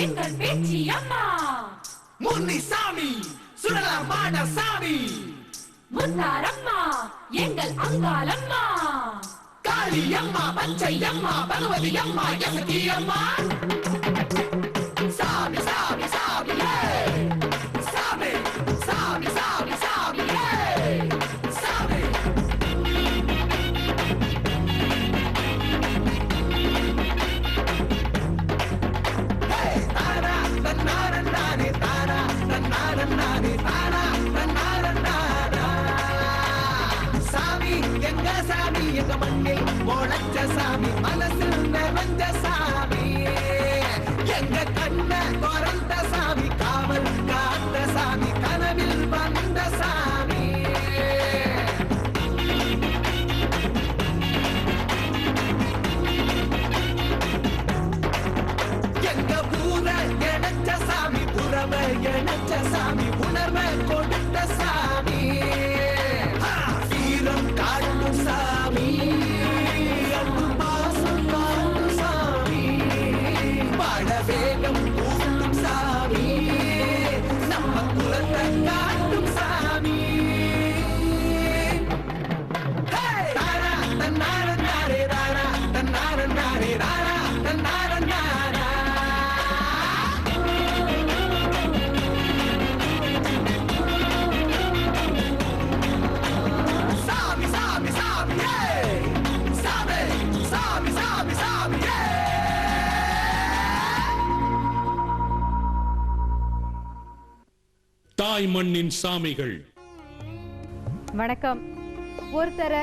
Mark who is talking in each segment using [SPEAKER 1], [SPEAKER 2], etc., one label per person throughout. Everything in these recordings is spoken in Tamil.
[SPEAKER 1] எங்கள் பேச்சி அம்மா
[SPEAKER 2] முன்னி சாமி சுடலமான சாமி
[SPEAKER 1] முத்தாரம்மா எங்கள் அங்காளம்மா
[SPEAKER 2] காளி அம்மா பச்சை அம்மா பகவதி அம்மா யசகி அம்மா சாமி சாமி சாமி சாமி சாமி சாமி சாமி சாமி தாரா தன்னாரே தாரா தன்னாரே தாரா தன்னாரே சாமி எங்க சாமி எங்க மண்ணில் முளைச்ச சாமி மனசில் நிறைஞ்ச சாமி எங்க கண்ண குறந்த சாமி காவல் காத்த சாமி கனவில் வந்த சாமி எங்க ஊர இணைச்ச சாமி புறவ இணைச்ச சாமி உணர்வ கொடுத்த சாமி வீரம் காட்டும் சாமி அன்பு பாசம் காட்டும் சாமி பல வேகம் கூட்டும் சாமி நம்ம குலத்தை காட்டும் சாமி தாரா தன்னாரே தாரா தன்னாரே தாரா தன்னாரே சாமி சாமி சாமி சாமி சாமி சாமி சாமி
[SPEAKER 3] தாய் மண்ணின் சாமிகள்.
[SPEAKER 4] வணக்கம். ஒருத்தரை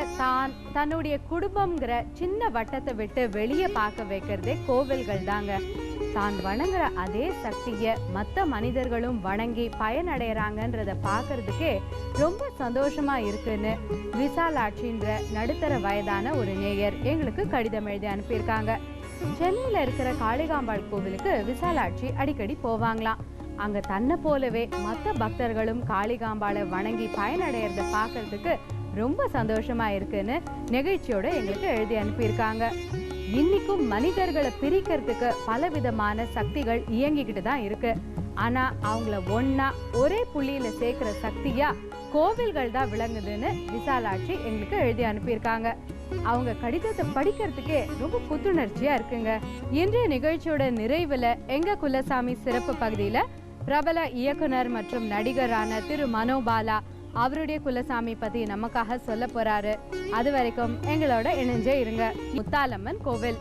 [SPEAKER 4] தன்னுடைய குடும்பம்ங்கிற சின்ன வட்டத்தை விட்டு வெளியே பார்க்க வைக்கிறதே கோவில்கள் தாங்க. தான் வணங்குற அதே சக்தியை மற்ற மனிதர்களும் வணங்கி பயனடைகிறாங்கன்றத பார்க்கறதுக்கே ரொம்ப சந்தோஷமா இருக்குன்னு விசாலாட்சின்ற நடுத்தர வயதான ஒரு நேயர் எங்களுக்கு கடிதம் எழுதி அனுப்பியிருக்காங்க. சென்னையில இருக்கிற காளிகாம்பாள் கோவிலுக்கு விசாலாட்சி அடிக்கடி போவாங்களாம். அங்க தன்னை போலவே மற்ற பக்தர்களும் காளிகாம்பாளை வணங்கி பயனடைகிறத பார்க்கறதுக்கு ரொம்ப சந்தோஷமா இருக்குன்னு நிகழ்ச்சியோட எங்களுக்கு எழுதி அனுப்பியிருக்காங்க. இன்னைக்கும் மனிதர்களை பிரிக்கிறதுக்கு பலவிதமான சக்திகள் இயங்கிக்கிட்டு தான் இருக்கு. ஆனா அவங்கள ஒன்னா ஒரே புள்ளியில சேர்க்கிற சக்தியா கோவில்கள் தான் விளங்குதுன்னு விசாலாட்சி எங்களுக்கு எழுதி அனுப்பியிருக்காங்க. அவங்க கடிதத்தை படிக்கிறதுக்கே ரொம்ப புத்துணர்ச்சியா இருக்குங்க. இன்றைய நிகழ்ச்சியோட நிறைவுல எங்க குலசாமி சிறப்பு பகுதியில பிரபல இயக்குனர் மற்றும் நடிகரான திரு மனோபாலா அவருடைய குலசாமி பத்தி நமக்காக சொல்ல போறாரு. அது வரைக்கும் எங்களோட இணைஞ்சே இருங்க. முத்தாலம்மன் கோவில்.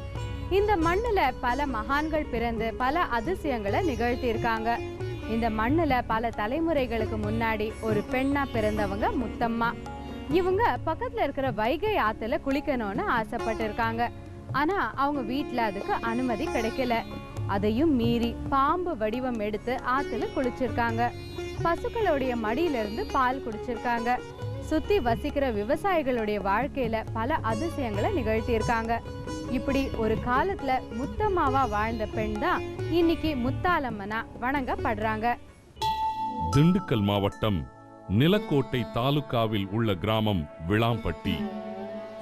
[SPEAKER 4] இந்த மண்ணுல பல மகான்கள் பிறந்து பல அதிசயங்களை நிகழ்த்தி இருக்காங்க. இந்த மண்ணுல பல தலைமுறைகளுக்கு முன்னாடி ஒரு பெண்ணா பிறந்தவங்க முத்தம்மா. இவங்க பக்கத்துல இருக்கிற வைகை ஆத்துல குளிக்கணும்னு ஆசைப்பட்டு இருக்காங்க. ஆனா அவங்க வீட்டுல அதுக்கு அனுமதி கிடைக்கல. அதையும் மீறி பாம்பு வடிவம் எடுத்து ஆத்துல குளிச்சிருக்காங்க. பசுக்களுடைய மடியில இருந்து பால் குடிச்சிருக்காங்க. சுத்தி வசிக்கிற விவசாயிகளுடைய வாழ்க்கையில பல அதிசயங்களை நிகழ்த்தி இருக்காங்க. இப்படி ஒரு காலத்துல முத்தம்மாவா வாழ்ந்த பெண் தான் இன்னைக்கு முத்தாலம்மனா வணங்கப்படுறாங்க.
[SPEAKER 3] திண்டுக்கல் மாவட்டம் நிலக்கோட்டை தாலுகாவில் உள்ள கிராமம் விளாம்பட்டி.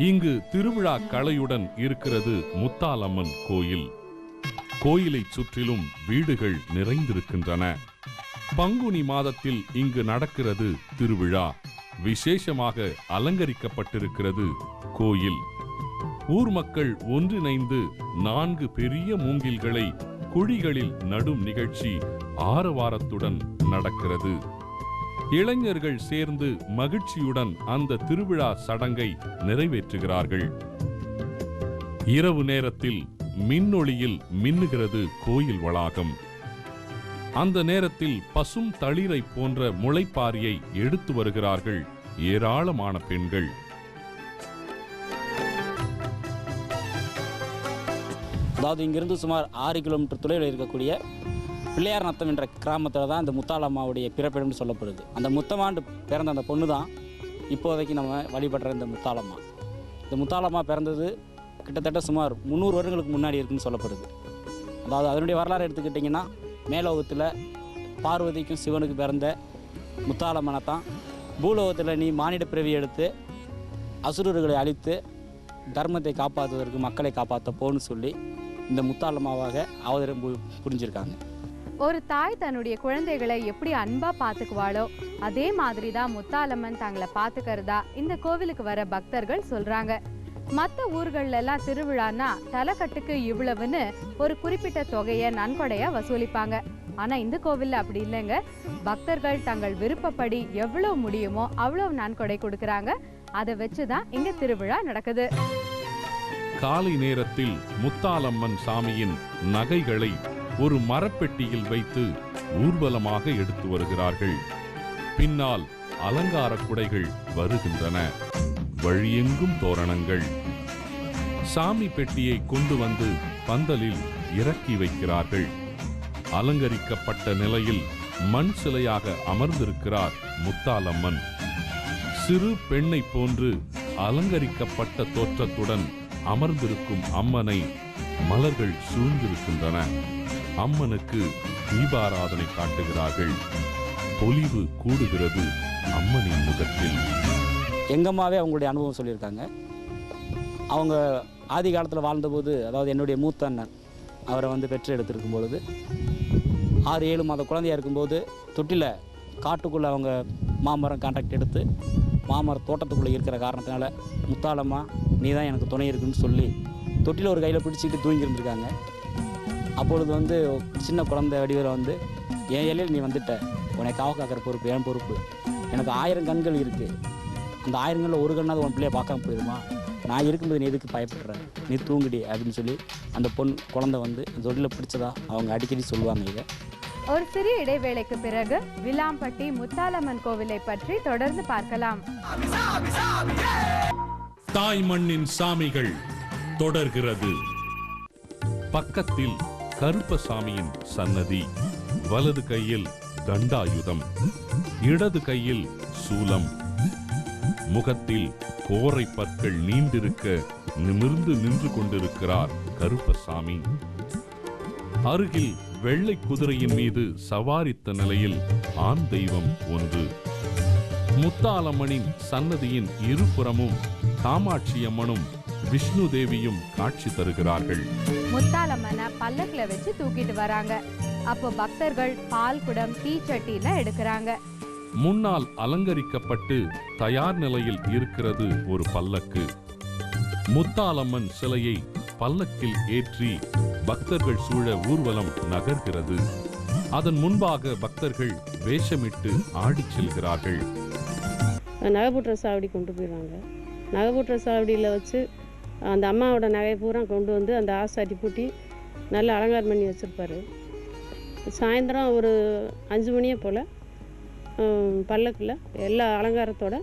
[SPEAKER 3] இங்கு திருவிழா கலையுடன் இருக்கிறது முத்தாலம்மன் கோயில். கோயிலை சுற்றிலும் வீடுகள் நிறைந்திருக்கின்றன. பங்குனி மாதத்தில் இங்கு நடக்கிறது திருவிழா. விசேஷமாக அலங்கரிக்கப்பட்டிருக்கிறது கோயில். ஊர் மக்கள் ஒன்றிணைந்து 4 பெரிய மூங்கில்களை குழிகளில் நடும் நிகழ்ச்சி ஆரவாரத்துடன் நடக்கிறது. இளைஞர்கள் சேர்ந்து மகிழ்ச்சியுடன் அந்த திருவிழா சடங்கை நிறைவேற்றுகிறார்கள். இரவு நேரத்தில் மின்னொளியில் மின்னுகிறது கோயில் வளாகம். அந்த நேரத்தில் பசும் தளிரை போன்ற முளைப்பாரியை எடுத்து வருகிறார்கள் ஏராளமான பெண்கள்.
[SPEAKER 5] அதாவது இங்கிருந்து சுமார் 6 கிலோமீட்டர் தொலைவில் இருக்கக்கூடிய பிள்ளையார் நத்தம் என்ற கிராமத்தில் தான் இந்த முத்தாலம்மாவுடைய பிறப்பிடம்னு சொல்லப்படுது. அந்த முத்தமாண்டு பிறந்த அந்த பொண்ணு தான் இப்போதைக்கு நம்ம வழிபடுற இந்த முத்தாலம்மா. இந்த முத்தாலம்மா பிறந்தது கிட்டத்தட்ட சுமார் 300 வருடங்களுக்கு முன்னாடி இருக்குன்னு சொல்லப்படுது. அதாவது அதனுடைய வரலாறு எடுத்துக்கிட்டிங்கன்னா, மேலோகத்தில் பார்வதிக்கும் சிவனுக்கு பிறந்த முத்தாலம்மனை தான் பூலோகத்தில் நீ மானிட பிறவி எடுத்து அசுரர்களை அழித்து தர்மத்தை காப்பாற்றுவதற்கு மக்களை காப்பாற்ற போன்னு சொல்லி இந்த முத்தாலம்மாவாக அவதரம் புரிஞ்சிருக்காங்க.
[SPEAKER 4] ஒரு தாய் தன்னுடைய குழந்தைகளை எப்படி அன்பா பாத்துக்குவாளோ அதே மாதிரிதான் முத்தாலம்மன் தங்களை பாத்துக்கிறதா இந்த கோவிலுக்கு வர பக்தர்கள் சொல்றாங்க. மற்ற ஊர்கள்ல எல்லாம் திருவிழான்னா தலைக்கட்டுக்கு இவ்வளவுன்னு ஒரு குறிப்பிட்ட தொகையை நன்கொடையா வசூலிப்பாங்க. ஆனா இந்த கோவில்ல அப்படி இல்லைங்க. பக்தர்கள் தங்கள் விருப்பப்படி எவ்வளவு முடியுமோ அவ்வளவு நன்கொடை கொடுக்கறாங்க. அதை வச்சுதான் இங்க திருவிழா நடக்குது.
[SPEAKER 3] காலை நேரத்தில் முத்தாலம்மன் சாமியின் நகைகளை ஒரு மரப்பெட்டியில் வைத்து ஊர்வலமாக எடுத்து வருகிறார்கள். பின்னால் அலங்கார குடைகள் வருகின்றன. வழியெங்கும் தோரணங்கள். சாமி பெட்டியை கொண்டு வந்து பந்தலில் இறக்கி வைக்கிறார்கள். அலங்கரிக்கப்பட்ட நிலையில் மண் சிலையாக அமர்ந்திருக்கிறார் முத்தாலம்மன். சிறு பெண்ணை போன்று அலங்கரிக்கப்பட்ட தோற்றத்துடன் அமர்ந்திருக்கும் அம்மனை மலர்கள் சூழ்ந்திருக்கின்றன. அம்மனுக்கு தீபாராதனை காட்டுகிறார்கள். பொலிவு கூடுகிறது அம்மனின் முகத்தில்.
[SPEAKER 5] எங்கம்மாவே அவங்களுடைய அனுபவம் சொல்லியிருக்காங்க. அவங்க ஆதி காலத்தில் வாழ்ந்தபோது, அதாவது என்னுடைய மூத்த அண்ணன் அவரை வந்து பெற்று எடுத்திருக்கும் பொழுது 6-7 மாத குழந்தையாக இருக்கும்போது தொட்டியில் காட்டுக்குள்ளே அவங்க மாமரம் கான்ட்ராக்ட் எடுத்து மாமரம் தோட்டத்துக்குள்ளே இருக்கிற காரணத்தினால முத்தாலம்மா நீ தான் எனக்கு துணை இருக்குன்னு சொல்லி தொட்டியில் ஒரு கையில் பிடிச்சிக்கிட்டு தூங்கியிருந்துருக்காங்க. அப்பொழுது வந்து சின்ன குழந்தை வடிவில் வந்து என் இலையில் நீ வந்துட்ட, உன்னை காவ காக்கிற பொறுப்பு என் பொறுப்பு, எனக்கு 1000 கண்கள் இருக்குது, அந்த 1000 கண்ணில் ஒரு கண்ணாவது உன் பிள்ளைய பார்க்காம போயிடுமா, நான் இருக்கும்போது நீ எதுக்கு பயப்படுற, நீ தூங்குடி அப்படின்னு சொல்லி அந்த குழந்தை வந்து தொட்டியில் பிடிச்சதா அவங்க அடிக்கடி சொல்லுவாங்க. இதை
[SPEAKER 4] ஒரு சிறிய இடைவேளைக்கு பிறகு விளாம்பட்டி முத்தாலம்மன் கோவிலை பற்றி தொடர்ந்து பார்க்கலாம்.
[SPEAKER 3] தாய் மண்ணின் சாமிகள் தொடர்கிறது. பக்கத்தில் கருப்பசாமியின் சன்னதி. வலது கையில் தண்டாயுதம், இடது கையில் சூலம். முகத்தில் கோரை பற்கள் நீண்டிருக்க நிமிர்ந்து நின்று கொண்டிருக்கிறார் கருப்பசாமி. அருகில் வெள்ளை குதிரையின் மீது சவாரித்த நிலையில் ஆண் தெய்வம் ஒன்று. முத்தாலம்மனின் சன்னதியின் இருபுறமும் காமாட்சி அம்மனும் விஷ்ணு தேவியும் காட்சி தருகிறார்கள்.
[SPEAKER 4] முத்தாலம்மனை பல்லக்குல வச்சு தூக்கிட்டு வராங்க. அப்போ பக்தர்கள் பால் குடம் தீச்சட்டில எடுக்கிறாங்க.
[SPEAKER 3] முன்னால் அலங்கரிக்கப்பட்டு தயார் நிலையில் இருக்கிறது ஒரு பல்லக்கு. முத்தாலம்மன் சிலையை பல்லக்கில் ஏற்றி பக்தர்கள் சூழ ஊர்வலம் நகர்கிறது. அதன் முன்பாக பக்தர்கள் வேஷமிட்டு ஆடிச் செல்கிறார்கள்.
[SPEAKER 6] நகைப்புற்ற சாவடி கொண்டு போயிடுவாங்க. நகைப்புற்ற சாவடியில் வச்சு அந்த அம்மாவோட நகை பூரா கொண்டு வந்து அந்த ஆசாரி பூட்டி நல்லா அலங்காரம் பண்ணி வச்சுருப்பாரு. சாயந்தரம் ஒரு 5 மணியை போல் பல்லக்கில் எல்லா அலங்காரத்தோட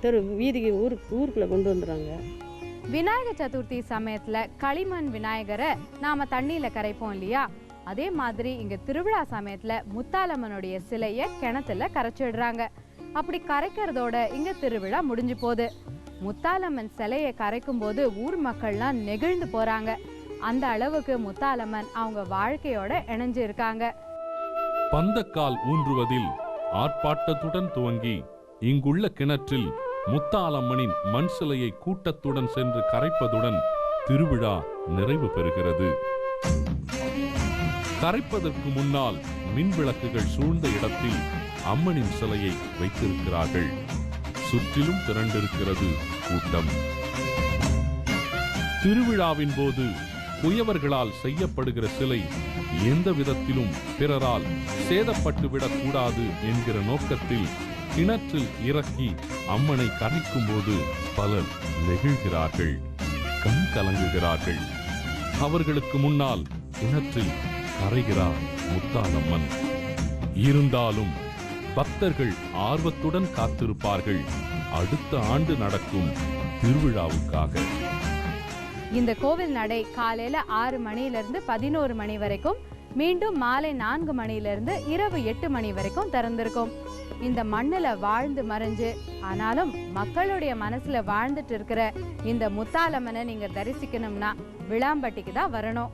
[SPEAKER 6] தெரு வீதிக்கு ஊருக்குள்ளே கொண்டு வந்துடுறாங்க.
[SPEAKER 4] விநாயகர் சதுர்த்தி சமயத்துல களிமண் விநாயகரை நாம தண்ணியில கரைப்போம் இல்லையா, அதே மாதிரி இங்க திருவிழா சமயத்துல முத்தாலம்மனுடைய சிலைய கிணத்துல கரைச்சிடுறாங்க. அப்படி கரைக்கிறதோட இங்க திருவிழா முடிஞ்சு போகுது. முத்தாலம்மன் சிலையை கரைக்கும் போது ஊர் மக்கள்லாம் நெகிழ்ந்து போறாங்க. அந்த அளவுக்கு முத்தாலம்மன் அவங்க வாழ்க்கையோட இணைஞ்சு இருக்காங்க.
[SPEAKER 3] பந்தக்கால் ஊன்றுவதில் ஆர்ப்பாட்டத்துடன் துவங்கி இங்குள்ள கிணற்றில் முத்தாலம்மனின் மண் சிலையை கூட்டத்துடன் சென்று கரைப்பதுடன் திருவிழா நிறைவு பெறுகிறது. கரைப்பதற்கு முன்னால் மின் விளக்குகள் சூழ்ந்த இடத்தில் அம்மனின் சிலையை வைத்திருக்கிறார்கள். சுற்றிலும் திரண்டிருக்கிறது கூட்டம். திருவிழாவின் போது குயவர்களால் செய்யப்படுகிற சிலை எந்த விதத்திலும் பிறரால் சேதப்பட்டுவிடக் கூடாது என்கிற நோக்கத்தில் கிணற்றில் இறக்கி அம்மனை கரைக்கும் போது பலர் நெகிழ்கிறார்கள், கண் கலங்குகிறார்கள். அவர்களுக்கு முன்னால் கிணற்றில் கரைகிறார் முத்தாலம்மன். இருந்தாலும் பக்தர்கள் ஆர்வத்துடன் காத்திருப்பார்கள் அடுத்த ஆண்டு நடக்கும் திருவிழாவுக்காக.
[SPEAKER 4] இந்த கோவில் நடை காலையில 6 மணியிலிருந்து 11 மணி வரைக்கும், மீண்டும் மாலை 4 மணியிலிருந்து இரவு 8 மணி வரைக்கும் திறந்திருக்கும். இந்த மண்ணுல வாழ்ந்து மறைஞ்சு ஆனாலும் மக்களுடைய மனசுல வாழ்ந்துட்டு இருக்கிற இந்த முத்தாலம்மனை நீங்க தரிசிக்கணும்னா விளாம்பட்டிக்கு தான் வரணும்.